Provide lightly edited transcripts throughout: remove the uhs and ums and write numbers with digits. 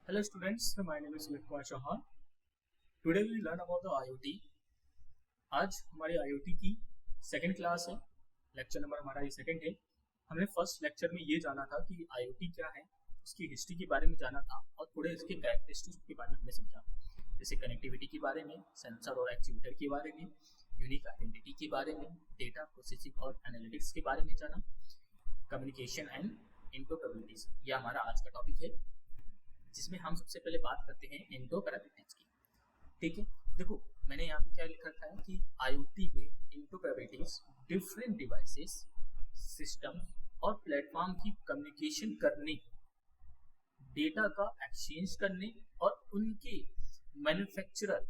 Hello students, my name is Sumit Kumar Chauhan. Today we learn about the IoT. आज हमारी IoT की second class है, lecture number हमारा ये second है। हमने फर्स्ट लेक्चर में ये जाना था कि IoT क्या है, उसकी हिस्ट्री के बारे में जाना था और थोड़े इसके कैरेक्टरिस्टिक्स के बारे में हमने समझा, जैसे कनेक्टिविटी के बारे में, सेंसर और एक्चुएटर के बारे में, यूनिक आइडेंटिटी के बारे में, डेटा प्रोसेसिंग और एनालिटिक्स के बारे में जाना, कम्युनिकेशन एंड इंटरऑपरेबिलिटीज, ये हमारा आज का टॉपिक है, जिसमें हम सबसे पहले बात करते हैं इंटरऑपरेबिलिटीज की। ठीक है, देखो मैंने यहाँ पे क्या लिख रखा है कि IoT में इंटरऑपरेबिलिटीज डिफरेंट डिवाइसेस, सिस्टम और प्लेटफॉर्म की कम्युनिकेशन करने, डेटा का एक्सचेंज करने और उनके मैन्युफैक्चरर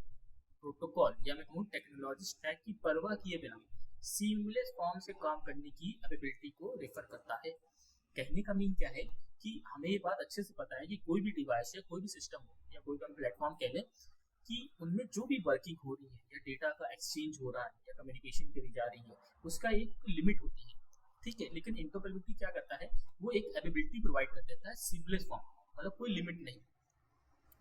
प्रोटोकॉल या मैं कहूँ टेक्नोलॉजी स्टैक की परवाह किए बिना सीमलेस फॉर्म से काम करने की एबिलिटी को रेफर करता है। कहने का मीन क्या है कि हमें ये बात अच्छे से पता है कि कोई भी डिवाइस या कोई भी सिस्टम हो या कोई भी प्लेटफॉर्म कह लें कि उनमें जो भी वर्किंग हो रही है या डेटा का एक्सचेंज हो रहा है या कम्युनिकेशन करी जा रही है, उसका एक लिमिट होती है। ठीक है, लेकिन इंटरऑपरेबिलिटी क्या करता है, वो एक एबिलिटी प्रोवाइड कर देता है सीमलेस फॉर्म, मतलब कोई लिमिट नहीं,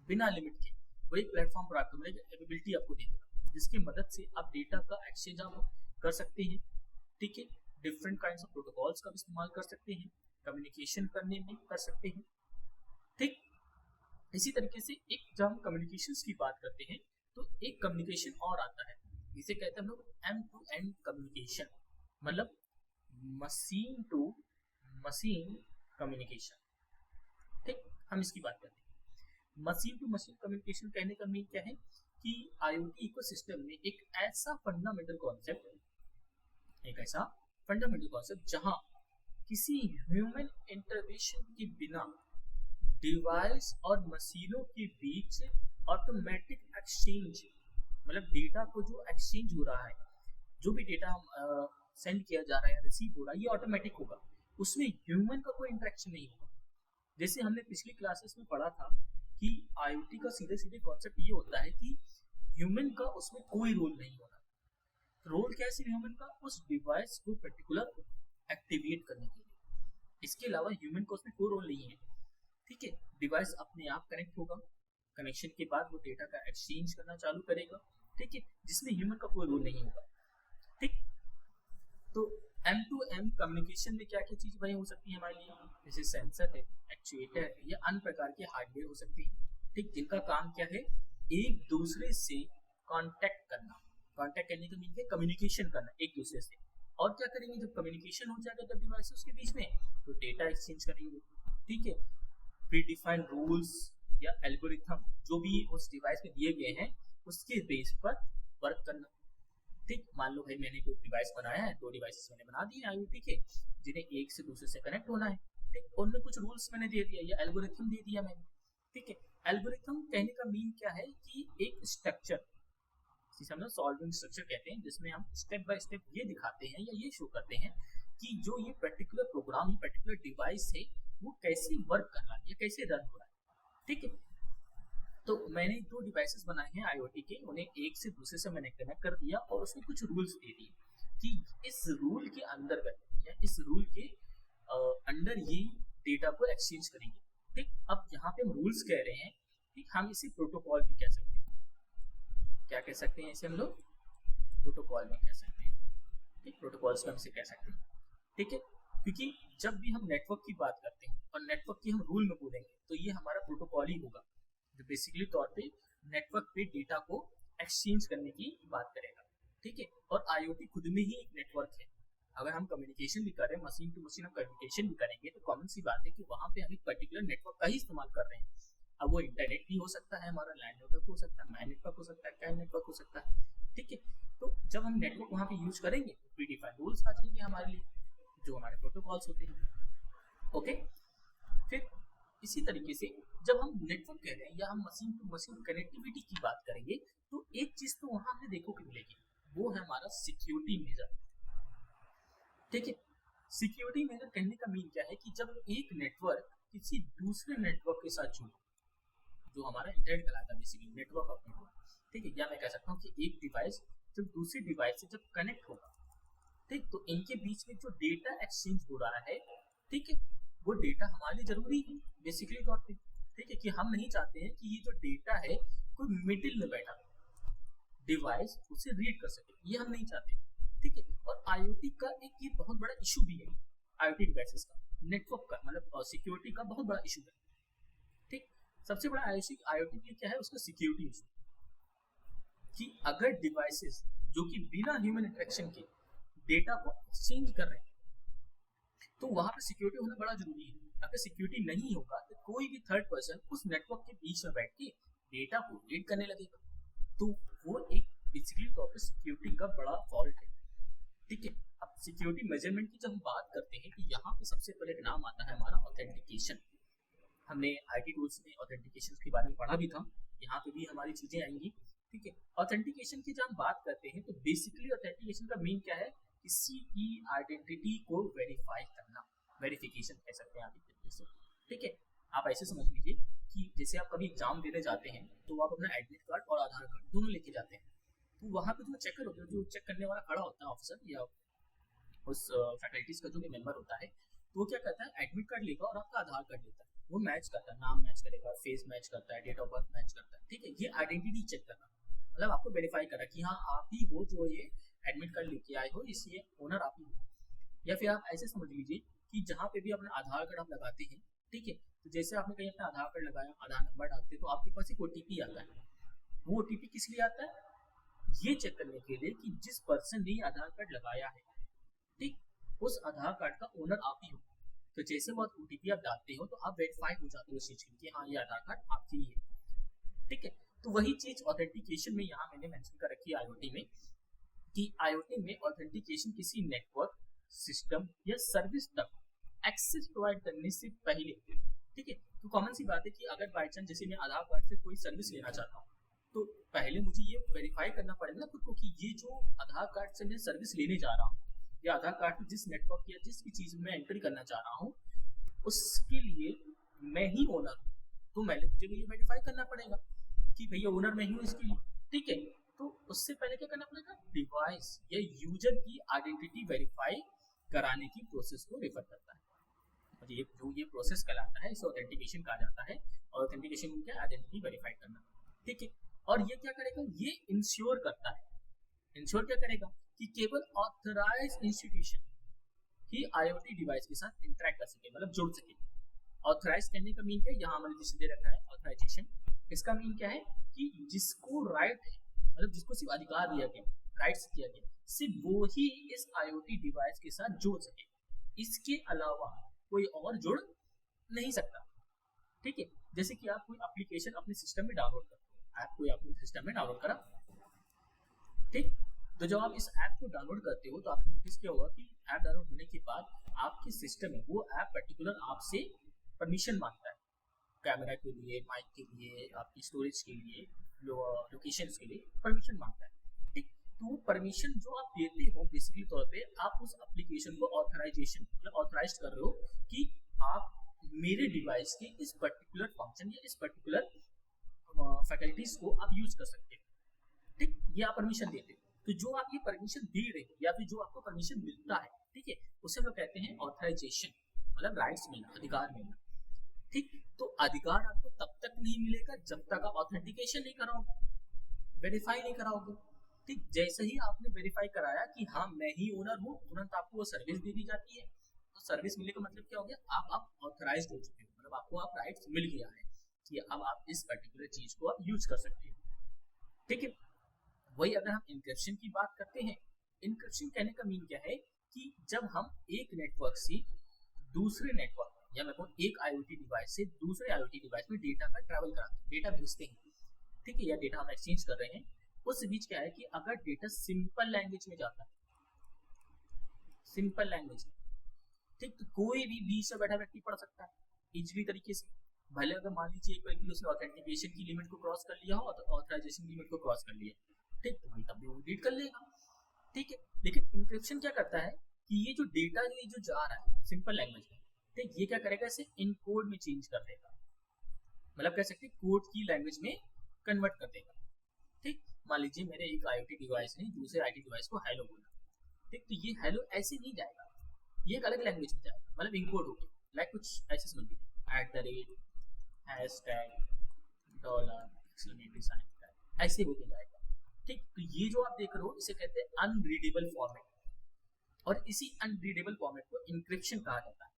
बिना लिमिट के वो एक प्लेटफॉर्म प्रोवाइड कर देगा, एबिलिटी आपको दे देगा, जिसकी मदद से आप डेटा का एक्सचेंज आप कर सकते हैं। ठीक है, डिफरेंट काइंड्स ऑफ प्रोटोकॉल्स का इस्तेमाल कर सकते हैं, कम्युनिकेशन करने में कर सकते हैं। ठीक, इसी तरीके से एक जब हम कम्युनिकेशंस की बात करते हैं तो एक कम्युनिकेशन और आता है, जिसे कहते हैं हम लोग एंड टू एंड कम्युनिकेशन, मतलब मशीन टू मशीन कम्युनिकेशन। ठीक, हम इसकी बात करते हैं। मशीन टू मशीन कम्युनिकेशन कहने का मीन क्या है कि IoT इकोसिस्टम में एक ऐसा फंडामेंटल कॉन्सेप्ट जहां किसी ह्यूमन इंटरवेंशन के बिना डिवाइस और मशीनों के बीच ऑटोमेटिक एक्सचेंज, मतलब डेटा को जो एक्सचेंज हो रहा है, जो भी डेटा हम सेंड किया जा रहा है या रिसीव हो रहा है, ये ऑटोमेटिक होगा, उसमें ह्यूमन का कोई इंटरेक्शन नहीं होगा। जैसे हमने पिछली क्लासेस में पढ़ा था कि IoT का सीधे सीधे कॉन्सेप्ट ये होता है कि ह्यूमन का उसमें कोई रोल नहीं होना। रोल कैसे ह्यूमन का, उस डिवाइस को पर्टिकुलर एक्टिवेट करने के लिए, इसके अलावा ह्यूमन का उसमें कोई रोल नहीं है। ठीक है, डिवाइस अपने आप कनेक्ट होगा, कनेक्शन के बाद वो डेटा का एक्सचेंज करना चालू करेगा। ठीक है, जिसमें ह्यूमन का कोई रोल नहीं होगा। ठीक, तो M2M कम्युनिकेशन में क्या क्या चीज भाई हो सकती है हमारे लिए, जैसे सेंसर है, एक्चुएटर है या अन्य प्रकार के हार्डवेयर हो सकते हैं। ठीक, जिनका काम क्या है, एक दूसरे से कांटेक्ट करना, कांटेक्ट करने का मीन है कम्युनिकेशन करना एक दूसरे से। और क्या करेंगे, जब कम्युनिकेशन हो जाएगा जब डिवाइसेस के बीच में, तो डेटा एक्सचेंज करेंगे। ठीक है, प्रीडिफाइंड रूल्स या एल्गोरिथम जो भी उस डिवाइस में दिए गए हैं उसके बेस पर वर्क करना। ठीक, मान लो भाई मैंने कोई डिवाइस बनाया है, दो डिवाइसेस मैंने बना दिए IoT के, जिन्हें एक से दूसरे से कनेक्ट होना है। ठीक, उनमें कुछ रूल्स मैंने दे दिया या एल्गोरिथम दे दिया मैंने। ठीक है, एल्गोरिथम कहने का मीन क्या है कि एक स्ट्रक्चर, जिसे हम लोग सॉल्विंग स्ट्रक्चर कहते हैं, जिसमें हम स्टेप बाय स्टेप ये दिखाते हैं या ये शो करते हैं कि जो ये पर्टिकुलर प्रोग्राम, ये पर्टिकुलर डिवाइस है, वो कैसे वर्क कर रहा है या कैसे रन हो रहा है। ठीक है, तो मैंने दो डिवाइसेस बनाए हैं IoT के, उन्हें एक से दूसरे से मैंने कनेक्ट कर दिया और उसमें कुछ रूल्स दे दिए कि इस रूल के अंतर्गत या इस रूल के अंडर ये डेटा को एक्सचेंज करेंगे। ठीक, अब यहाँ पे हम रूल्स कह रहे हैं, ठीक, हम इसे प्रोटोकॉल भी कह सकते हैं। क्या कह सकते हैं इसे हम लोग, प्रोटोकॉल भी कह सकते हैं। ठीक, प्रोटोकॉल्स को हम इसे कह सकते हैं। ठीक है, क्योंकि जब भी हम नेटवर्क की बात करते हैं और नेटवर्क की हम रूल में बोलेंगे तो ये हमारा प्रोटोकॉल ही होगा, जो बेसिकली तौर पे नेटवर्क पे डेटा को एक्सचेंज करने की बात करेगा। ठीक है, और IoT खुद में ही एक नेटवर्क है। अगर हम कम्युनिकेशन भी कर रहे हैं, मशीन टू मशीन हम कम्युनिकेशन भी करेंगे, तो कॉमन सी बात है कि वहाँ पे हम एक पर्टिकुलर नेटवर्क का ही इस्तेमाल कर रहे हैं। अब वो इंटरनेट भी हो सकता है, हमारा लैंड नेटवर्क हो सकता है, मैन नेटवर्क हो सकता है, कैन नेटवर्क हो सकता है। ठीक है, तो जब हम नेटवर्क वहाँ पे यूज करेंगे तो प्रीडिफाइंड रूल्स आ जाएंगे हमारे लिए, जो हमारे प्रोटोकॉल्स होते हैं। ओके, फिर इसी तरीके से जब हम नेटवर्क कह रहे हैं या हम मशीन टू मशीन कनेक्टिविटी की बात करेंगे, तो एक चीज तो वहां हमें देखो कि मिलेगी, वो है हमारा सिक्योरिटी मेजर। ठीक है, सिक्योरिटी मेजर कहने का मीन क्या है कि जब एक नेटवर्क किसी दूसरे नेटवर्क के साथ जुड़े, जो हमारा इंटरनेट कहलाता है, बेसिकली नेटवर्क ऑफ नेटवर्क। ठीक है, या मैं कह सकता हूँ कि एक डिवाइस जब दूसरी डिवाइस से जब कनेक्ट होगा, ठीक, तो इनके बीच में जो डेटा एक्सचेंज हो रहा है, ठीक है, वो डेटा हमारे लिए जरूरी है बेसिकली तौर पे। ठीक है, कि हम नहीं चाहते हैं कि ये जो डेटा है कोई मिडिल में बैठा डिवाइस उसे रीड कर सके, ये हम नहीं चाहते। ठीक है, और आईओटी का एक ये बहुत बड़ा इशू भी है, आईओटी डिवाइसेस का, नेटवर्क का, मतलब सिक्योरिटी का बहुत बड़ा इशू है। ठीक, सबसे बड़ा आईओटी के क्या है, उसका सिक्योरिटी इशू, कि अगर डिवाइसेस जो कि बिना ह्यूमन इंटरेक्शन के डेटा को एक्सचेंज कर रहे हैं तो वहां पर सिक्योरिटी होना बड़ा जरूरी है। अगर सिक्योरिटी नहीं होगा तो कोई भी थर्ड पर्सन उस नेटवर्क के बीच में बैठ के डेटा को रीड करने लगेगा, तो वो एक बेसिकली तौर पर सिक्योरिटी का बड़ा फॉल्ट है। ठीक है, अब सिक्योरिटी मेजरमेंट की जब हम बात करते हैं तो यहाँ पे सबसे पहले नाम आता है हमारा ऑथेंटिकेशन। हमने आईटी टूल्स में ऑथेंटिकेशन के बारे में पढ़ा भी था, यहाँ पे भी हमारी चीजें आएंगी। ठीक है, ऑथेंटिकेशन की जब हम बात करते हैं तो बेसिकली ऑथेंटिकेशन का मीन क्या है, किसी की आइडेंटिटी को वेरीफाई करना, वेरिफिकेशन कह सकते हैं आप एक तरीके से। ठीक है, आप ऐसे समझ लीजिए कि जैसे आप कभी एग्जाम देने जाते हैं तो आप अपना एडमिट कार्ड और आधार कार्ड दोनों लेके जाते हैं, तो वहाँ पे जो चेकर होता है, जो चेक करने वाला खड़ा होता है ऑफिसर या उस फैकल्टीज का जो भी मेंबर होता है, तो वो क्या करता है, एडमिट कार्ड लेगा और आपका आधार कार्ड लेता है, वो मैच करता है, नाम मैच करेगा, फेस मैच करता है, डेट ऑफ बर्थ मैच करता है। ठीक है, ये आइडेंटिटी चेक करना, मतलब आपको वेरीफाई करा कि हाँ आप ही हो जो ये एडमिट कार्ड लेके आए हो, इसलिए ओनर आप ही हो। या फिर आप ऐसे समझ लीजिए कि जहाँ पे भी अपना आधार कार्ड आप लगाते हैं, ठीक है, तो जैसे आपने कहीं अपना आधार कार्ड लगाया, आधार नंबर डालते तो आपके पास एक ओटीपी आता है। वो ओटीपी किस लिए आता है, ये चेक करने के लिए कि जिस पर्सन ने आधार कार्ड लगाया है, ठीक, उस आधार कार्ड का ओनर आप ही हो। तो जैसे वो ओटीपी आप डालते हो तो आप वेरीफाई हो जाते हो उस चीज के, कि हाँ ये आधार कार्ड आपकी ही है। ठीक है, तो वही चीज ऑथेंटिकेशन में यहाँ मैंने मेंशन कर रखी है आईओटी में, कि आईओटी में ऑथेंटिकेशन किसी नेटवर्क, सिस्टम या सर्विस तक एक्सेस प्रोवाइड करने से पहले, ठीक है, तो कॉमन सी बात है कि अगर बाई चांस जैसे मैं आधार कार्ड से कोई सर्विस लेना चाहता हूँ तो पहले मुझे ये वेरीफाई करना पड़ेगा ना खुद को कि ये जो आधार कार्ड से मैं सर्विस लेने जा रहा हूँ या आधार कार्ड में जिस नेटवर्क या जिस भी चीज में एंट्री करना चाह रहा हूँ उसके लिए मैं ही ओनर हूँ, तो मैंने मुझे ये वेरीफाई करना पड़ेगा कि भैया ओनर मैं ही हूँ इसके लिए। ठीक है, तो उससे पहले क्या करना पड़ेगा, डिवाइस या यूजर की आइडेंटिटी वेरीफाई कराने की प्रोसेस को रेफर करता है। ये जो ये प्रोसेस कहलाता है इसे ऑथेंटिकेशन कहा जाता है, और ऑथेंटिकेशन क्या, आइडेंटिटी वेरीफाई करना। ठीक है, और ये क्या करेगा, ये इंश्योर करता है, इंश्योर क्या करेगा कि केवल ऑथराइज इंस्टीट्यूशन ही आईओटी डिवाइस के साथ इंटरेक्ट कर सके, मतलब जुड़ सके। ऑथराइज करने का मीन क्या है, यहाँ मैंने जिसे दे रखा है ऑथराइजेशन, इसका मीन क्या है कि जिसको राइट है, मतलब जिसको सिर्फ अधिकार दिया गया, राइट्स दिया गया, सिर्फ वो ही इस आईओटी डिवाइस के साथ जुड़ सके, इसके अलावा कोई और जुड़ नहीं सकता। ठीक है, जैसे कि आप कोई एप्लीकेशन अपने सिस्टम में डाउनलोड करते हो, ऐप कोई अपने सिस्टम में डाउनलोड करा, ठीक, तो जब आप इस ऐप को डाउनलोड करते हो तो आपने नोटिस किया होगा कि ऐप डाउनलोड होने के बाद आपके सिस्टम में वो ऐप पर्टिकुलर आपसे परमिशन मांगता है, कैमरा के लिए, माइक के लिए, आपकी स्टोरेज के लिए, लोकेशन के लिए परमिशन मांगता है। ठीक, तो परमिशन जो आप देते हो बेसिकली तौर पे आप उस एप्लीकेशन को ऑथराइजेशन, मतलब ऑथराइज कर रहे हो कि आप मेरे डिवाइस के इस पर्टिकुलर फंक्शन या इस पर्टिकुलर फैकल्टीज को आप यूज कर सकते हो। ठीक, ये आप परमिशन देते हो, तो जो आप ये परमिशन दे रहे हो या फिर जो आपको परमिशन मिलता है, ठीक है, उसे हम लोग कहते हैं ऑथराइजेशन, मतलब राइट्स मिलना, अधिकार मिलना। ठीक, तो अधिकार आपको तब तक नहीं मिलेगा जब तक आप ऑथेंटिकेशन नहीं कराओगे, वेरीफाई नहीं कराओगे। ठीक, जैसे ही आपने वेरीफाई कराया कि हाँ मैं ही ओनर हूँ, तुरंत आपको वो सर्विस दे दी जाती है। तो सर्विस मिलने का मतलब क्या हो गया, आप ऑथराइज्ड हो चुके हो, मतलब आपको आप राइट्स मिल गया है कि अब आप इस पर्टिकुलर चीज को आप यूज कर सकते हो। ठीक है, वही अगर हम इंक्रिप्शन की बात करते हैं, इंक्रिप्शन कहने का मीन क्या है कि जब हम एक नेटवर्क से दूसरे नेटवर्क या मैं कहूँ एक आईओटी डिवाइस से दूसरे आईओटी डिवाइस में डेटा का ट्रैवल कराते हैं, डेटा भेजते हैं, ठीक है, या डेटा हम एक्सचेंज कर रहे हैं, उस बीच क्या है कि अगर डेटा सिंपल लैंग्वेज में जाता है, सिंपल लैंग्वेज में, ठीक, तो कोई भी बीच से बैठा व्यक्ति पढ़ सकता है इजीली तरीके से। भले अगर मान लीजिए एक व्यक्ति उसने ऑथेंटिकेशन की लिमिट को क्रॉस कर लिया हो तो ऑथराइजेशन लिमिट को क्रॉस कर लिया, ठीक, तो भाई तब भी वो रीड कर लेगा। ठीक है, लेकिन इंक्रिप्शन क्या करता है कि ये जो डेटा जो जा रहा है सिंपल लैंग्वेज में, ठीक, ये क्या करेगा, इसे इनकोड में चेंज कर देगा, मतलब कह सकते हैं कोड की लैंग्वेज में कन्वर्ट कर देगा। ठीक, मान लीजिए मेरे एक आईओटी डिवाइस ने दूसरे आईओटी डिवाइस को हेलो बोला, ठीक, तो ये हेलो ऐसे नहीं जाएगा, ये एक अलग लैंग्वेज में जाएगा, मतलब इनकोड हो गया, लाइक कुछ ऐसे समझ लीजिए hashtag, dollar, exclamatory sign tag, ऐसे होके जाएगा। ठीक, तो ये जो आप देख रहे हो इसे कहते हैं अनरीडेबल फॉर्मेट, और इसी अनरीडेबल फॉर्मेट को इंक्रिप्शन कहा जाता है।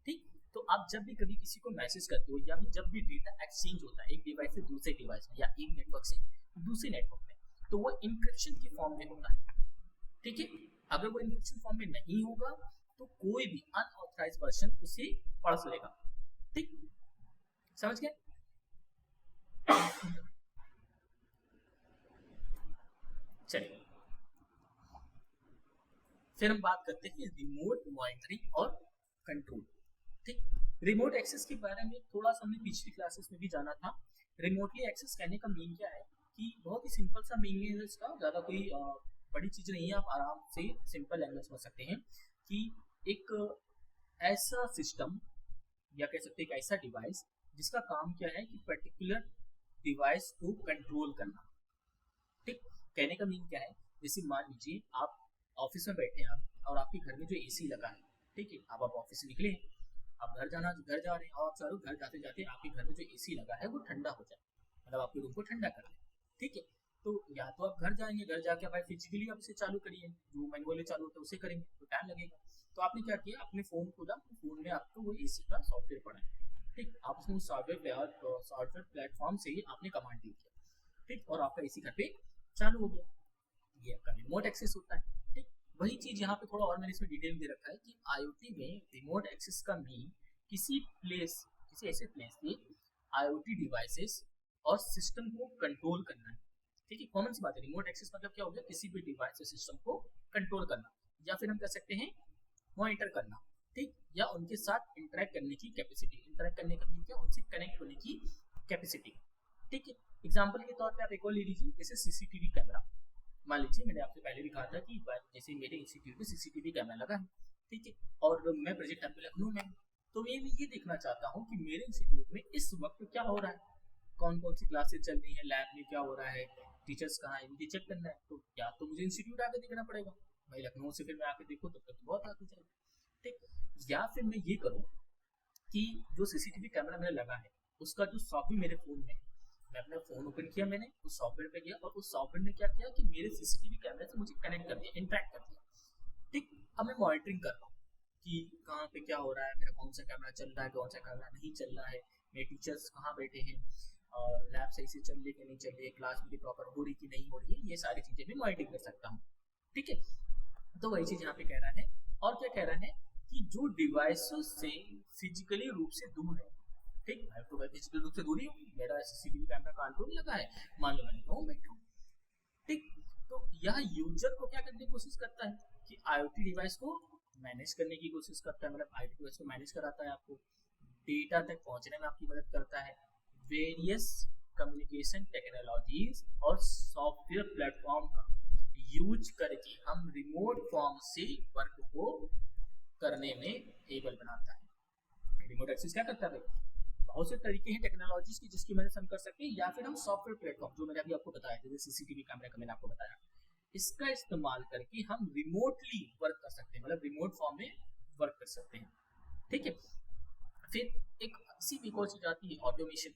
ठीक, तो आप जब भी कभी किसी को मैसेज करते हो या फिर जब भी डेटा एक्सचेंज होता है एक डिवाइस से दूसरे डिवाइस में या एक नेटवर्क से दूसरे नेटवर्क में, तो वो इंक्रिप्शन की फॉर्म में होता है। ठीक है, अगर वो इंक्रिप्शन फॉर्म में नहीं होगा तो कोई भी अनऑथराइज्ड पर्सन उसे पढ़ लेगा। ठीक, समझ गए? चलिए फिर हम बात करते हैं रिमोट मॉनिटरिंग और कंट्रोल। ठीक, रिमोट एक्सेस के बारे में थोड़ा सा हमने पिछली क्लासेस में भी जाना था। रिमोटली एक्सेस कहने का मीन क्या है कि बहुत ही सिंपल सा मीनिंग है इसका, ज़्यादा कोई बड़ी चीज़ नहीं है, आप आराम से सिंपल लैंग्वेज समझ सकते हैं कि एक ऐसा सिस्टम या कह सकते हैं एक ऐसा डिवाइस जिसका काम क्या है कि पर्टिकुलर डिवाइस को कंट्रोल करना। ठीक, कहने का मीन क्या है, जैसे मान लीजिए आप ऑफिस में बैठे हैं आप और आपके घर में जो एसी लगा है, ठीक है, अब आप ऑफिस से निकले, आप घर जा रहे हैं और आप चारों घर जाते जाते आपके घर में जो एसी लगा है वो ठंडा हो जाए, मतलब आपके रूम को ठंडा कर दे। ठीक है, तो या तो आप घर जाएंगे, घर जाके भाई फिजिकली आप इसे चालू करिए, जो मैनुअली चालू होता है उसे करेंगे तो टाइम लगेगा। तो आपने क्या किया, अपने फोन खोला, फोन में आपको वो एसी का सॉफ्टवेयर पड़ा है। ठीक, आप उसमें सॉफ्टवेयर प्लेटफॉर्म से ही आपने कमांड दी किया। ठीक, और आपका एसी घर पे चालू हो गया, ये आपका रिमोट एक्सेस होता है। ठीक, वही चीज यहाँ पे थोड़ा और मैंने इसमें डिटेल दे रखा है कि आईओटी में रिमोट एक्सेस का मीन किसी ऐसे प्लेस पे आईओटी डिवाइसेस और सिस्टम को कंट्रोल करना है। ठीक है, कॉमन सी बात है, रिमोट एक्सेस मतलब क्या हो गया, किसी भी डिवाइस या सिस्टम को कंट्रोल करना, या फिर हम कह सकते हैं मॉनिटर करना। ठीक, या उनके साथ इंटरेक्ट करने की कैपेसिटी, इंटरेक्ट करने का मीन क्या, उनसे कनेक्ट होने की कैपेसिटी। ठीक है, एग्जाम्पल के तौर पे आप एक और ले लीजिए, जैसे सीसीटीवी कैमरा। मान लीजिए मैंने आपसे पहले भी कहा था कि जैसे मेरे इंस्टीट्यूट में सीसीटीवी कैमरा लगा है, ठीक है, और मैं प्रेजेंट टाइम पे लखनऊ में हूँ, तो मैं ये देखना चाहता हूँ कि मेरे इंस्टीट्यूट में इस वक्त क्या हो रहा है, कौन कौन सी क्लासेस चल रही है, लैब में क्या हो रहा है, टीचर्स कहाँ है, इनकी चेक करना है। तो या तो मुझे इंस्टीट्यूट आके देखना पड़ेगा, भाई लखनऊ से फिर मैं आके देखूँ तब तक बहुत आगे जाएगा। ठीक, या फिर मैं ये करूँ कि जो सीसीटीवी कैमरा मेरा लगा है उसका जो सॉफ्टवेयर मेरे फोन में है, मैं अपना फोन ओपन किया, मैंने उस सॉफ्टवेयर पे गया और उस सॉफ्टवेयर ने क्या किया कि मेरे सीसीटीवी कैमरे से मुझे कनेक्ट कर दिया, इंटरेक्ट कर दिया। ठीक, अब मैं मॉनिटरिंग कर रहा हूँ कि कहाँ पे क्या हो रहा है, मेरा कौन सा कैमरा चल रहा है, कौन सा कैमरा नहीं चल रहा है, मेरे टीचर्स कहाँ बैठे हैं, और लैब सही से चल रही कि नहीं चल रही है, क्लास मेरी प्रॉपर हो रही कि नहीं हो रही है, ये सारी चीजें मैं मॉनिटरिंग कर सकता हूँ। ठीक है, तो वही चीज यहाँ पे कह रहा है, और क्या कह रहा है कि जो डिवाइसों से फिजिकली रूप से दूर है, ठीक, मैं तो फिजिकल रूप से दूरी हूँ, मेरा सीसीटीवी कैमरा कानपुर में लगा है, मान लो मैं गाँव बैठा हूँ। ठीक, तो यह यूजर को क्या करने की कोशिश करता है कि आईओटी डिवाइस को मैनेज करने की कोशिश करता है, मतलब आईओटी डिवाइस को मैनेज कराता है, आपको डेटा तक पहुंचने में आपकी मदद करता है, वेरियस कम्युनिकेशन टेक्नोलॉजीज और सॉफ्टवेयर प्लेटफॉर्म का यूज करके हम रिमोट फॉर्म से वर्क को करने में एबल बनाता है। रिमोट एक्सेस क्या करता है, बहुत से तरीके हैं टेक्नोलॉजीज की जिसकी मदद से हम कर सकते हैं, या फिर हम सॉफ्टवेयर प्लेटफॉर्म जो मैंने अभी आपको बताया, जैसे सीसीटीवी कैमरा का मैंने आपको बताया, इसका इस्तेमाल करके हम रिमोटली वर्क कर सकते हैं, मतलब रिमोट फॉर्म में वर्क कर सकते हैं। ठीक है, फिर एक एक और चीज आती है ऑटोमेशन।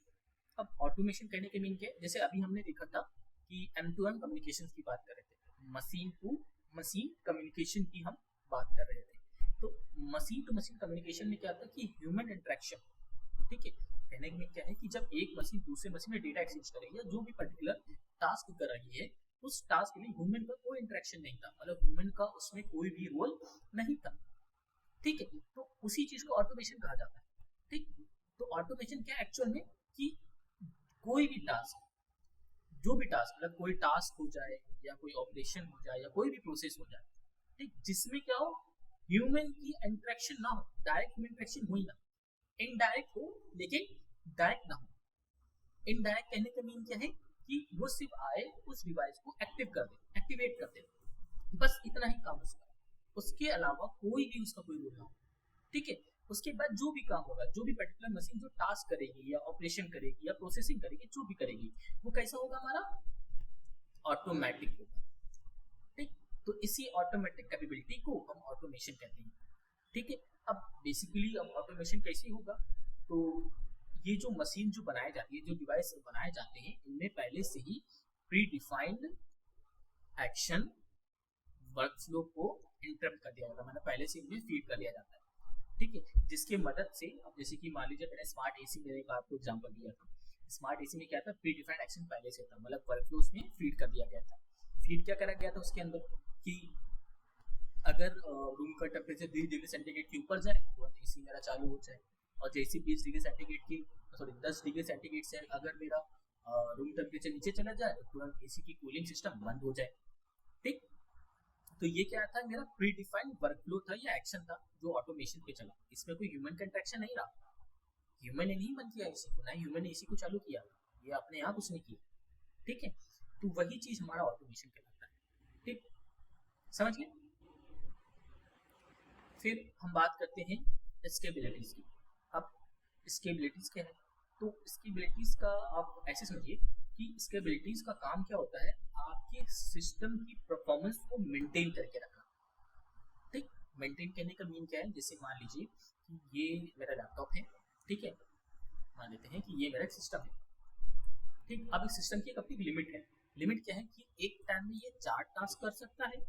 अब ऑटोमेशन कहने के मीन क्या है, जैसे अभी हमने देखा था कि M2M कम्युनिकेशन की बात कर रहे थे, मशीन टू मशीन कम्युनिकेशन की हम बात कर रहे थे। तो मशीन टू मशीन कम्युनिकेशन में क्या था कि ह्यूमन इंटरेक्शन, ठीक है, कहने में क्या है कि जब एक मशीन दूसरे मशीन में डेटा एक्सचेंज करेगी या जो भी पर्टिकुलर टास्क कर रही है, उस टास्क में ह्यूमन का कोई इंटरेक्शन नहीं था, मतलब ह्यूमन का उसमें कोई भी रोल नहीं था। ठीक है, तो उसी चीज को ऑटोमेशन कहा जाता है। ठीक, तो ऑटोमेशन क्या एक्चुअल में कि कोई भी टास्क, जो भी टास्क, मतलब कोई टास्क हो जाए या कोई ऑपरेशन हो जाए या कोई भी प्रोसेस हो जाए, ठीक, जिसमें क्या हो, ह्यूमन की इंटरेक्शन ना हो, डायरेक्ट ह्यूमन इंटरेक्शन हो ही ना, इनडायरेक्ट हो लेकिन डायरेक्ट ना हो। इनडायरेक्ट कहने का मीन क्या है कि वो सिर्फ आए, उस डिवाइस को एक्टिव कर दे, एक्टिवेट कर दे, बस इतना ही काम उसका, उसके अलावा कोई भी उसका कोई रोल ना हो। ठीक है, उसके बाद जो भी काम होगा, जो भी पर्टिकुलर मशीन जो टास्क करेगी या ऑपरेशन करेगी या प्रोसेसिंग करेगी, जो भी करेगी, वो कैसा होगा, हमारा ऑटोमेटिक होगा। ठीक, तो इसी ऑटोमेटिक कैपेबिलिटी को हम ऑटोमेशन कहते हैं। ठीक है, अब बेसिकली अब ऑटोमेशन कैसे होगा, तो ये जो मशीन जो बनाई जाती है, जो डिवाइस बनाए जाते हैं, इनमें पहले से ही प्री डिफाइंड एक्शन वर्कफ्लो को इंटरप्ट कर दिया जाता है, मतलब पहले से इनमें फीड कर दिया जाता है, ठीक है। जिसके मदद से, अब जैसे कि मान लीजिए मैंने स्मार्ट एसी में एक आपको एग्जांपल दिया था, स्मार्ट एसी में क्या था, प्री डिफाइंड एक्शन पहले से था, मतलब वर्कफ्लो उसमें फीड कर दिया गया था। फीड क्या करा गया था उसके अंदर कि अगर रूम का टेम्परेचर 20 डिग्री सेंटीग्रेड के ऊपर जाए तो एसी मेरा चालू हो जाए, और जैसे 20 डिग्री सेंटीग्रेड की, सॉरी 10 डिग्री सेंटीग्रेड से अगर मेरा रूम टेम्परेचर नीचे चला जाए तो तुरंत एसी की कूलिंग सिस्टम बंद हो जाए, ठीक। तो ये क्या था, मेरा प्री डिफाइंड वर्कफ्लो था या एक्शन था जो ऑटोमेशन पे चला, इसमें कोई ह्यूमन का इंटरेक्शन नहीं रहा, ह्यूमन ने नहीं बंद किया एसी को, ना ह्यूमन ने एसी को चालू किया, ये अपने आप उसने किया, ठीक है। तो वही चीज हमारा ऑटोमेशन कहलाता है, ठीक, समझ गए। फिर हम बात करते हैं स्केबिलिटीज की। अब स्केबिलिटीज क्या है, तो स्केबिलिटीज का आप ऐसे समझिए कि स्केबिलिटीज का काम क्या होता है, आपके सिस्टम की परफॉर्मेंस को मेंटेन करके रखना, ठीक। मेंटेन करने का मीन क्या है, जैसे मान लीजिए कि ये मेरा लैपटॉप है, ठीक है, मान लेते हैं कि ये मेरा सिस्टम है, ठीक। अब इस सिस्टम की एक अपनी लिमिट है, लिमिट क्या है कि एक टाइम में ये 4 टास्क कर सकता है,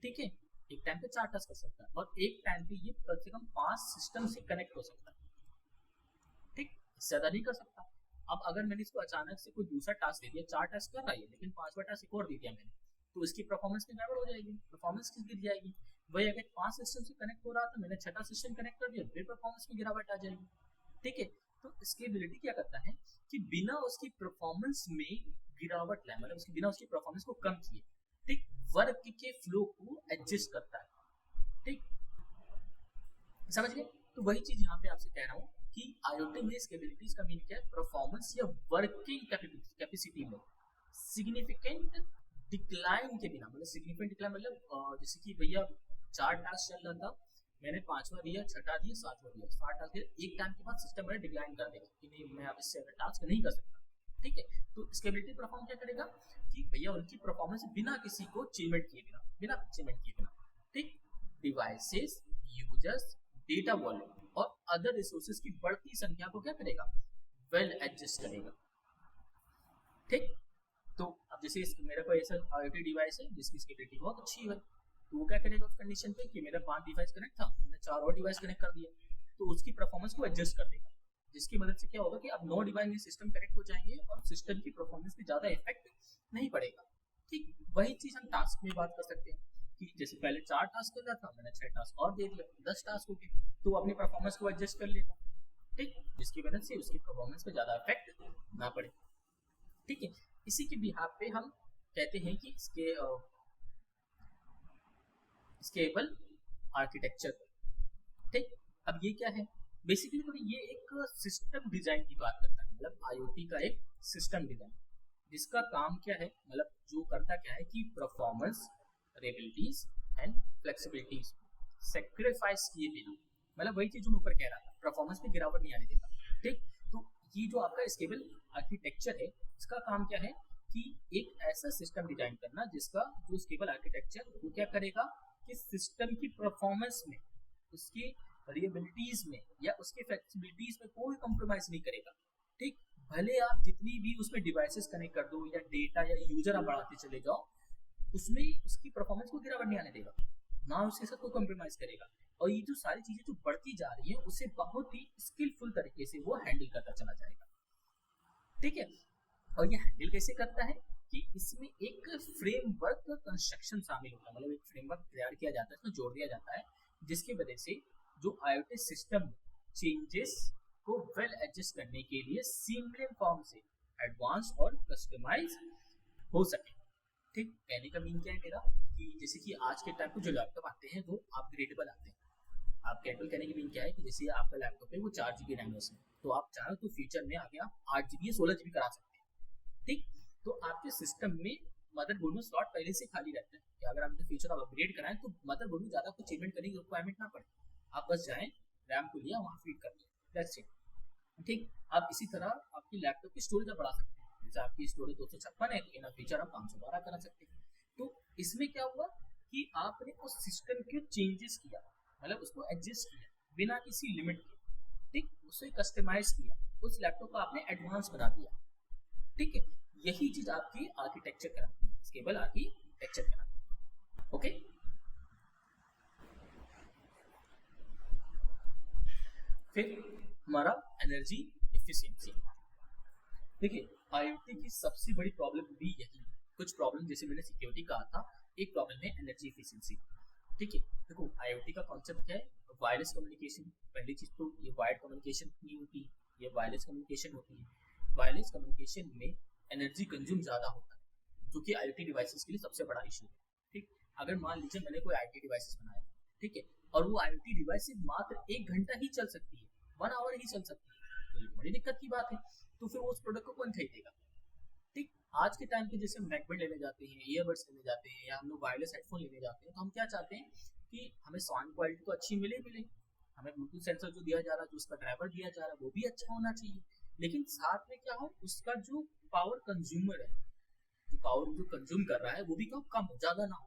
ठीक है, एक टाइम पे 4 टास्क कर सकता है, और एक टाइम पे ये कम से कम 5 सिस्टम से कनेक्ट हो सकता है, ठीक, ज्यादा नहीं कर सकता। अब अगर मैंने इसको अचानक से कोई दूसरा टास्क दे दिया, 4 टास्क कर रहा है लेकिन 5वां टास्क एक और दे दिया मैंने, तो इसकी परफॉर्मेंस में गड़बड़ हो जाएगी, परफॉर्मेंस किस गिर जाएगी। वही अगर 5 सिस्टम से कनेक्ट हो रहा था, मैंने 6ठा सिस्टम कनेक्ट कर दिया, फिर परफॉर्मेंस में गिरावट आ जाएगी, ठीक है। तो स्केलेबिलिटी क्या करता है कि बिना उसकी परफॉर्मेंस में गिरावट लाए, मतलब उसकी बिना उसकी परफॉर्मेंस को कम किए, ठीक, वर्क के फ्लो को एडजस्ट करता है, ठीक, समझ गए। तो वही चीज यहाँ पे आपसे कह रहा हूँ कि IoT में स्केलेबिलिटीज का मीन क्या है, परफॉर्मेंस या वर्किंग कैपेसिटी में सिग्निफिकेंट डिक्लाइन के बिना, मतलब सिग्निफिकेंट डिक्लाइन मतलब जैसे कि भैया 4 टास्क चल रहा था, मैंने 5वां दिया, 6ठा दिया, 7वां दिया, 7 टास्क दिया, एक टाइम के बाद सिस्टम मेरा डिक्लाइन कर देगा कि नहीं मैं अब इससे टास्क नहीं कर सकता, ठीक है। तो स्केलेबिलिटी परफॉर्म क्या करेगा कि भैया उनकी परफॉर्मेंस बिना किसी को चीमेंट किए बिना चीमेंट किए बिना, ठीक, डिवाइसेस, यूजर्स, डेटा वॉल्यूम और अदर रिसोर्सेज की बढ़ती संख्या को क्या करेगा, वेल एडजस्ट करेगा, ठीक। तो अब जैसे मेरा कोई ऐसा IoT डिवाइस है जिसकी स्केलेबिलिटी बहुत अच्छी है, तो वो क्या करेगा उस कंडीशन पे कि मेरा 5 डिवाइस कनेक्ट था, मैंने 4 और डिवाइस कनेक्ट कर दिया, तो उसकी परफॉर्मेंस को एडजस्ट कर देगा, जिसकी मदद से क्या होगा कि अब 9 डिवाइस में सिस्टम कनेक्ट हो जाएंगे और सिस्टम की परफॉर्मेंस पे ज्यादा इफेक्ट नहीं पड़ेगा, ठीक। वही चीज हम टास्क में बात कर सकते हैं कि जैसे पहले 4 टास्क कर रहा था, मैंने 6 टास्क और दे दिया, 10 टास्क हो गए, तो अपनी परफॉर्मेंस को एडजस्ट कर लेगा, ठीक, जिसकी वजह से उसकी परफॉर्मेंस पे ज्यादा इफेक्ट ना पड़े, ठीक है। इसी के बिहाफ पे हम कहते हैं कि इसके स्केलेबल आर्किटेक्चर, ठीक। अब ये क्या है, बेसिकली तो ये एक सिस्टम डिजाइन की बात करता है, मतलब IoT का एक सिस्टम डिजाइन, जिसका काम क्या है, मतलब जो करता क्या है कि परफॉर्मेंस, रेबिलिटीज एंड फ्लेक्सिबिलिटीज सेक्रीफाइस किए बिना, मतलब वही चीज जो मैं ऊपर कह रहा था, परफॉर्मेंस में गिरावट नहीं आने देता, ठीक। तो ये जो आपका स्केलेबल आर्किटेक्चर है, इसका काम क्या है कि एक ऐसा सिस्टम डिजाइन करना जिसका जो स्केलेबल आर्किटेक्चर वो क्या करेगा कि सिस्टम की परफॉर्मेंस में, उसकी रिएबिलिटीज में या उसके फ्लेक्सिबिलिटीज में कोई कॉम्प्रोमाइज नहीं करेगा, ठीक। भले आप जितनी भी उसमें डिवाइसेस कनेक्ट कर दो या डेटा या यूजर आप बढ़ाते चले जाओ, उसमें उसकी परफॉर्मेंस को गिरावट नहीं आने देगा, ना उसके साथ कोई कॉम्प्रोमाइज करेगा, और ये जो सारी चीजें जो बढ़ती जा रही है उसे बहुत ही स्किलफुल तरीके से वो हैंडल करता चला जाएगा, ठीक है। और ये हैंडल कैसे करता है कि इसमें एक फ्रेमवर्क का कंस्ट्रक्शन शामिल होता है, मतलब एक फ्रेमवर्क तैयार किया जाता है, इसमें जोड़ दिया जाता है, जिसकी वजह से जो IoT सिस्टम चेंजेस को वेल एडजस्ट करने के लिए सिमिलर फॉर्म से एडवांस और कस्टमाइज हो सके, ठीक। कहने का मीन क्या है मेरा कि जैसे कि आज के टाइम पे जो लैपटॉप आते हैं वो अपग्रेडेबल आते हैं, अपग्रेडेबल कहने की मीन क्या है कि जैसे आपका लैपटॉप है वो 4 GB रैम है उसमें, तो आप चाहो तो फ्यूचर में आगे आप 8 GB 16 GB करा सकते हैं, ठीक। तो आपके सिस्टम में मदरबोर्ड में स्लॉट पहले से खाली रहता है कि अगर आप फ्यूचर आप अपग्रेड कराएं तो मदरबोर्ड में ज्यादा कुछ चेंजमेंट करने की रिक्वायरमेंट ना पड़े, आप बस जाएं रैम को लिया वहां फीड कर दिया, दैट्स इट, ठीक। आप इसी तरह आपकी लैपटॉप की स्टोरेज बढ़ा सकते हैं, जैसे आपकी स्टोरेज 256 है लेकिन आप फीचर आप 512 करा सकते हैं, तो इसमें क्या हुआ कि आपने उस सिस्टम के चेंजेस किया, मतलब उसको एडजस्ट किया बिना किसी लिमिट के, ठीक, उसे कस्टमाइज किया, उस लैपटॉप को आपने एडवांस बना दिया। ठीक है, यही चीज आपकी आर्किटेक्चर कराती है, स्केलेबल आर्किटेक्चर कराती है। ओके, फिर हमारा एनर्जी एफिशिएंसी। देखिए, आईओटी की सबसे बड़ी प्रॉब्लम भी यही है। कुछ प्रॉब्लम जैसे मैंने सिक्योरिटी कहा था, एक प्रॉब्लम है एनर्जी एफिशिएंसी। ठीक है, देखो आईओटी का कॉन्सेप्ट क्या है, वायरलेस कम्युनिकेशन। पहली चीज तो ये वायर्ड कम्युनिकेशन नहीं होती, ये वायरलेस कम्युनिकेशन होती है। वायरलेस कम्युनिकेशन में एनर्जी कंज्यूम ज्यादा होता है, जो कि आईओटी डिवाइसेस के लिए सबसे बड़ा इशू है। ठीक, अगर मान लीजिए मैंने कोई आईटी डिवाइसेस बनाया, ठीक है, और वो आईओटी डिवाइस मात्र 1 घंटा ही चल सकती है, 1 आवर ही चल सकती है, तो ये बड़ी दिक्कत की बात है। तो फिर उस प्रोडक्ट को कौन खरीदेगा? ठीक, आज के टाइम पे जैसे हम नेकबैंड लेने जाते हैं, ईयरबड्स लेने जाते हैं, या हम लोग वायरलेस हेडफोन लेने जाते हैं, तो हम क्या चाहते हैं कि हमें साउंड क्वालिटी तो अच्छी मिले, हमें ब्लूटूथ सेंसर जो दिया जा रहा है, जो उसका ड्राइवर दिया जा रहा है, वो भी अच्छा होना चाहिए, लेकिन साथ में क्या हो, उसका जो पावर कंज्यूमर है, जो पावर जो कंज्यूम कर रहा है, वो भी कम हो, ज्यादा ना हो।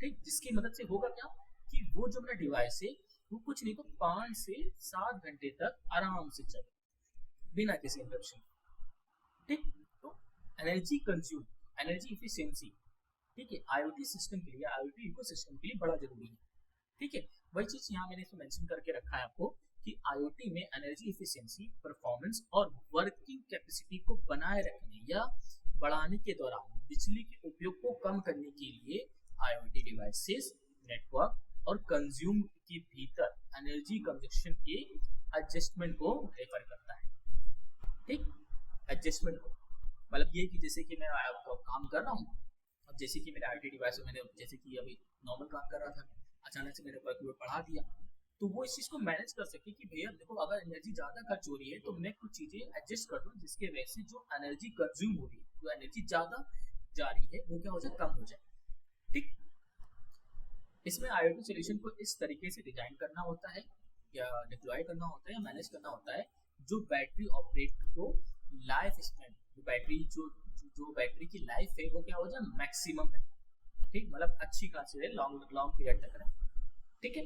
ठीक, जिसकी मदद से होगा क्या कि वो जो मेरा डिवाइस है वो कुछ नहीं तो 5 से 7 घंटे तक आराम से चले बिना किसी इंटरप्शन। ठीक, तो एनर्जी कंज्यूम, एनर्जी इफिशियंसी, ठीक है, आईओटी सिस्टम के लिए, आईओटी इकोसिस्टम के लिए बड़ा जरूरी है। ठीक है, वही चीज यहाँ मैंने इसमें मेंशन करके रखा है आपको कि आईओटी में एनर्जी इफिशियंसी, परफॉर्मेंस और वर्किंग कैपेसिटी को बनाए रखने या बढ़ाने के दौरान बिजली के उपयोग को कम करने के लिए आईओटी डिवाइसेस, नेटवर्क और कंज्यूम के भीतर एनर्जी कंजप्शन के एडजस्टमेंट को रेफर करता है। ठीक, एडजस्टमेंट को मतलब ये कि जैसे कि मैं काम कर रहा हूँ, अब जैसे कि मेरे आईटी डिवाइस में मैंने जैसे कि अभी नॉर्मल काम कर रहा था, अचानक से मेरे वर्कलोड बढ़ा दिया, तो वो इस चीज़ को मैनेज कर सके कि भैया देखो अगर एनर्जी ज़्यादा खर्च हो रही है तो मैं कुछ चीज़ें एडजस्ट कर दूँ जिसके वजह से जो एनर्जी कंज्यूम हो रही है, जो एनर्जी ज़्यादा जा रही है, वो क्या हो जाए, कम हो जाए। ठीक, इसमें आईओटी सोल्यूशन को इस तरीके से डिजाइन करना होता है या डिप्लॉय करना होता है या मैनेज करना होता है जो बैटरी ऑपरेट को लाइफ स्पैन, बैटरी जो बैटरी की लाइफ है वो क्या हो जाए, मैक्सिमम है। ठीक, मतलब अच्छी खासी रहे, लॉन्ग पीरियड तक रहे। ठीक है,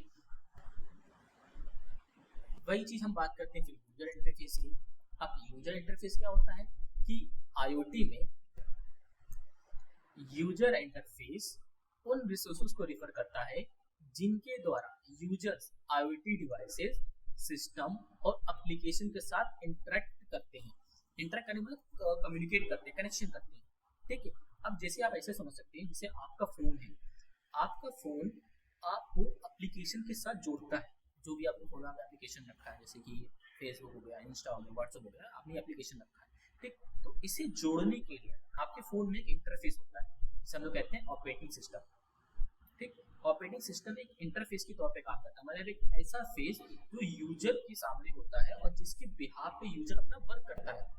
वही चीज हम बात करते हैं फिर यूजर इंटरफेस की। अब यूजर इंटरफेस क्या होता है कि आईओटी में यूजर इंटरफेस उन रिसोर्सेज को रिफर करता है जिनके द्वारा यूजर्स आईओटी डिवाइसेस, सिस्टम और एप्लीकेशन के साथ इंटरेक्ट करते हैं। इंटरेक्ट करने मतलब कम्युनिकेट करते हैं, कनेक्शन करते हैं। ठीक है, अब जैसे आप ऐसे समझ सकते हैं, जैसे आपका फोन है, आपका फोन आपको एप्लीकेशन के साथ जोड़ता है, जो भी आपने फोन में एप्लीकेशन रखा है, जैसे कि फेसबुक हो गया, इंस्टा हो गया, व्हाट्सएप हो गया, आपने एप्लीकेशन रखा है। ठीक, तो इसे जोड़ने के लिए आपके फोन में एक इंटरफेस होता है, जिसे हम लोग कहते हैं ऑपरेटिंग सिस्टम। ठीक, ऑपरेटिंग सिस्टम एक इंटरफेस के तौर पे काम करता है, मतलब एक ऐसा फेस जो यूजर के सामने होता है और जिसके बिहाफ पे यूजर अपना वर्क करता है।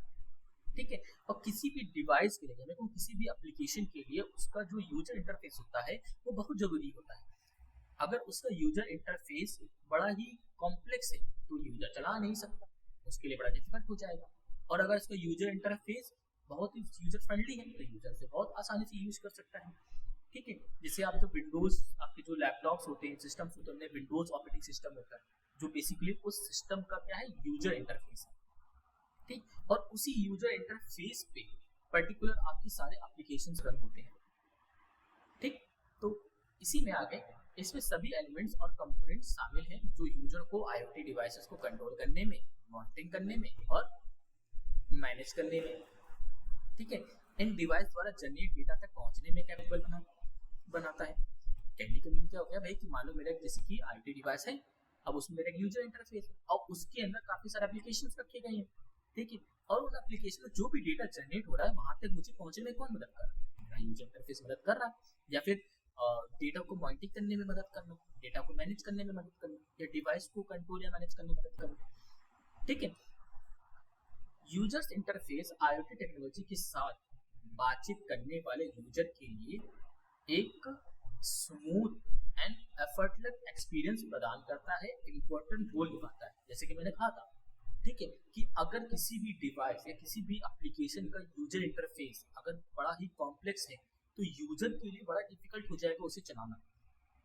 ठीक है, और किसी भी डिवाइस के लिए, मतलब किसी भी एप्लीकेशन के लिए उसका जो यूजर इंटरफेस होता है वो बहुत जरूरी होता है। अगर उसका यूजर इंटरफेस बड़ा ही कॉम्प्लेक्स है तो यूजर चला नहीं सकता, उसके लिए बड़ा डिफिकल्ट हो जाएगा। और अगर उसका यूजर इंटरफेस बहुत ही यूजर फ्रेंडली है तो यूजर से बहुत आसानी से यूज कर सकता है। ठीक है, जैसे आप जो विंडोज, आपके जो लैपटॉप्स होते हैं, सिस्टम्स होते हैं, उनमें विंडोज ऑपरेटिंग सिस्टम होता है जो बेसिकली उस सिस्टम का क्या है, यूजर इंटरफेस है। ठीक, और उसी यूजर इंटरफेस पे पर्टिकुलर आपके सारे एप्लीकेशंस रन होते हैं। ठीक, तो इसी में आगे इसमें सभी एलिमेंट्स और कंपोनेंट्स शामिल हैं जो यूजर को आईओटी डिवाइसेस को कंट्रोल करने में, मॉनिटरिंग करने में और मैनेज करने में, ठीक है, इन डिवाइस द्वारा जनरेट डेटा तक पहुंचने में कैपेबल बनाता है। कहने का मीन क्या हो गया भाई कि मान लो मेरा जैसे कि आईटी डिवाइस है, अब उसमें मेरा यूजर इंटरफेस है और उसके अंदर काफी सारे एप्लीकेशंस रखे गए हैं। ठीक है, और उन एप्लीकेशन में जो भी डेटा जनरेट हो रहा है वहां तक मुझे पहुंचने में कौन मदद कर रहा है, मेरा यूजर इंटरफेस मदद कर रहा है, या फिर डेटा को मॉनिटरिंग करने में मदद करना, डेटा को मैनेज करने में मदद करना, या डिवाइस को कंट्रोल या मैनेज करने में मदद करना। ठीक है, यूजर्स इंटरफेस आईओटी टेक्नोलॉजी के साथ बातचीत करने वाले यूजर के लिए एक स्मूथ एंड एफर्टलेस एक्सपीरियंस प्रदान करता है, इंपॉर्टेंट रोल निभाता है। जैसे कि मैंने कहा था, ठीक है, कि अगर किसी भी डिवाइस या किसी भी एप्लीकेशन का यूजर इंटरफेस अगर बड़ा ही कॉम्प्लेक्स है तो यूजर के लिए बड़ा डिफिकल्ट हो जाएगा उसे चलाना।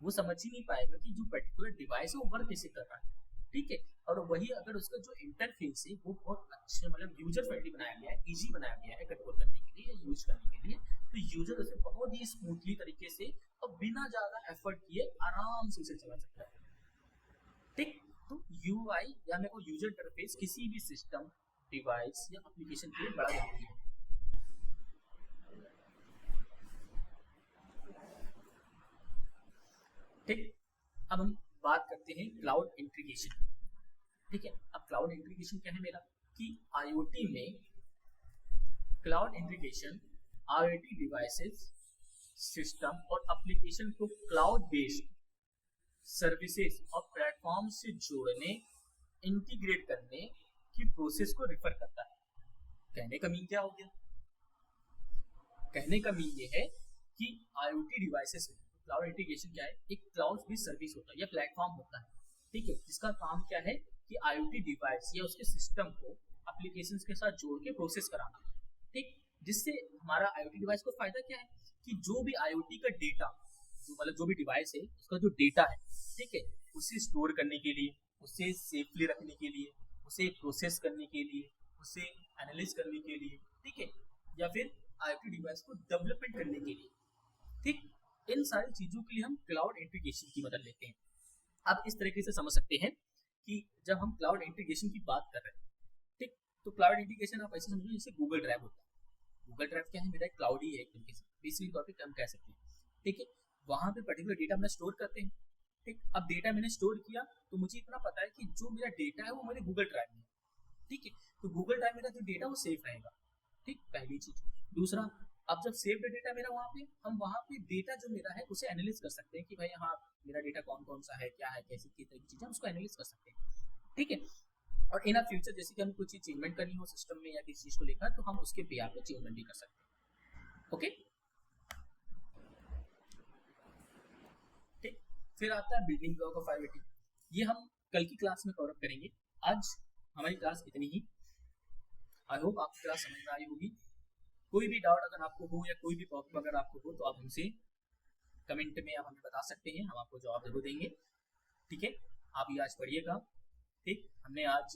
वो समझ ही नहीं पाएगा कि जो पर्टिकुलर डिवाइस है वो वर्क कैसे कर रहा है। ठीक है। और वही अगर उसका जो इंटरफेस है वो बहुत अच्छे मतलब यूजर फ्रेंडली बनाया गया है, इजी बनाया गया है कंट्रोल करने के लिए, यूज करने के लिए, तो यूजर उसे बहुत ही स्मूथली तरीके से और बिना ज्यादा एफर्ट किए आराम से उसे चला सकता है। ठीक, तो यूआई या मेरे को यूजर इंटरफेस किसी भी सिस्टम, डिवाइस या एप्लीकेशन के लिए बड़ा जरूरी है। ठीक, अब हम बात करते हैं क्लाउड इंटीग्रेशन। ठीक है, अब क्लाउड इंटीग्रेशन क्या है मेरा कि आईओटी में cloud integration IoT devices, system और एप्लीकेशन को क्लाउड बेस्ड सर्विसेज और प्लेटफॉर्म से जोड़ने, इंटीग्रेट करने की प्रोसेस को रिफर करता है। कहने का मीन क्या हो गया? कहने का मीन ये है कि आईओटी डिवाइसेस में क्लाउड इंटीग्रेशन क्या है, एक क्लाउड बेस्ड सर्विस होता है या प्लेटफॉर्म होता है, ठीक है, जिसका काम क्या है कि आईओटी डिवाइस या उसके सिस्टम को एप्लीकेशंस के साथ जोड़ के प्रोसेस कराना। ठीक, जिससे हमारा आईओटी डिवाइस को फायदा क्या है कि जो भी आईओटी का डेटा, जो मतलब जो भी डिवाइस है उसका जो डेटा है, ठीक है, उसे स्टोर करने के लिए, उसे सेफली रखने के लिए, उसे प्रोसेस करने के लिए, उसे एनालाइज करने के लिए, ठीक है, या फिर आईओटी डिवाइस को डेवलपमेंट करने के लिए, ठीक, इन सारी चीजों के लिए हम क्लाउड इंटीग्रेशन की मदद लेते हैं। आप इस तरीके से समझ सकते हैं कि जब हम क्लाउड इंटीग्रेशन की बात कर रहे हैं, ठीक, तो क्लाउड इंटीग्रेशन आप ऐसे समझो जैसे गूगल ड्राइव होता है। गूगल ड्राइव क्या है, मेरा एक क्लाउड ही है एक तरीके से, बेसिकली तौर पे हम कह सकते हैं, ठीक है, वहां पे पर्टिकुलर डेटा अपना स्टोर करते हैं। ठीक, अब डेटा मैंने स्टोर किया तो मुझे इतना पता है कि जो मेरा डेटा है वो मेरे गूगल ड्राइव में, ठीक है, तो गूगल ड्राइव मेरा जो डेटा वो सेफ रहेगा। ठीक, पहली चीज। दूसरा, अब जब सेव डेटा मेरा वहाँ पे, हम वहाँ पे डेटा जो मेरा है उसे एनालिस कर सकते हैं कि भाई हाँ मेरा डेटा कौन कौन सा है, क्या है, कैसी किस तरह की चीजें, उसको एनालिस कर सकते हैं। ठीक है, और इन फ्यूचर जैसे कि हमें कुछ चीज चेंजमेंट करनी हो सिस्टम में या किसी चीज को लेकर, तो हम उसके पे पे चेंजमेंट भी कर सकते हैं। ओके, ठीक, फिर आता है बिल्डिंग ब्लॉक ऑफ आईओटी। ये हम कल की क्लास में कवर करेंगे, आज हमारी क्लास इतनी ही। आई होप आपकी क्लास समझ में आई होगी। कोई भी डाउट अगर आपको हो या कोई भी प्रॉब्लम अगर आपको हो तो आप हमसे कमेंट में आप हमें बता सकते हैं, हम आपको जवाब जरूर देंगे। ठीक है, आप ये आज पढ़िएगा। ठीक, हमने आज